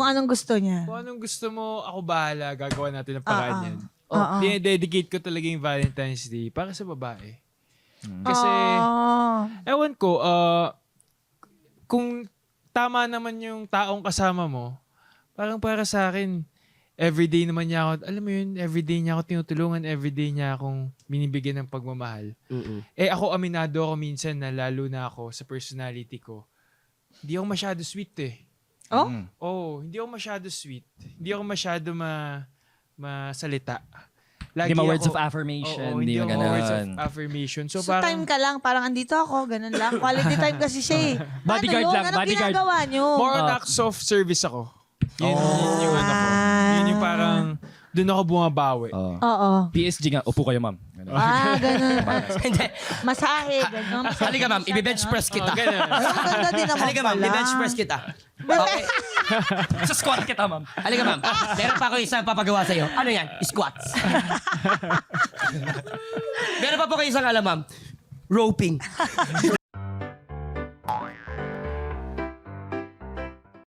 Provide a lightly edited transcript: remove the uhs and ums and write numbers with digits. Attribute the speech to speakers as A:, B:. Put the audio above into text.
A: Kung anong gusto niya.
B: Kung anong gusto mo, ako bahala. Gagawa natin ng paraan yan.
A: Oo.
B: Dinededicate ko talaga yung Valentine's Day para sa babae. Kasi, ewan ko, kung tama naman yung taong kasama mo, parang para sa akin, everyday naman niya ako, alam mo yun, everyday niya ako tinutulungan, everyday niya akong binibigyan ng pagmamahal. Eh ako, aminado ako minsan na lalo na ako sa personality ko, hindi ako masyado sweet eh.
A: Oh?
B: Hindi ako masyado sweet. Hindi ako masyado masalita. Lagi
C: Hindi words
B: ako-
C: of affirmation.
B: Oo, hindi
C: Hindi
B: ako words of
C: ganun.
B: affirmation. So,
A: So
B: parang,
A: time ka lang, parang andito ako, ganun lang. Quality time kasi siya eh.
C: Bodyguard
A: Ano yun?
C: lang,
A: Anong
C: bodyguard.
A: ginagawa nyo?
B: more on acts of service ako. Yun yung ano ko. Yun yung parang, doon ako bumabawi.
A: Oo.
C: PSG nga, upo kayo ma'am. Ganun.
A: Ganun.
D: Hindi.
A: Masahe, ganun.
D: Halika ma'am, ibe-bench press kita.
B: Ganun.
A: Ang ganda din naman
D: Halika ma'am,
A: pala.
D: i-bench press kita. Okay.
C: Sa squat kita ma'am.
D: Halika ma'am, meron pa ako isang papagawa sa'yo. Ano yan? Squats. Meron pa po kayo isang alam ma'am. Roping.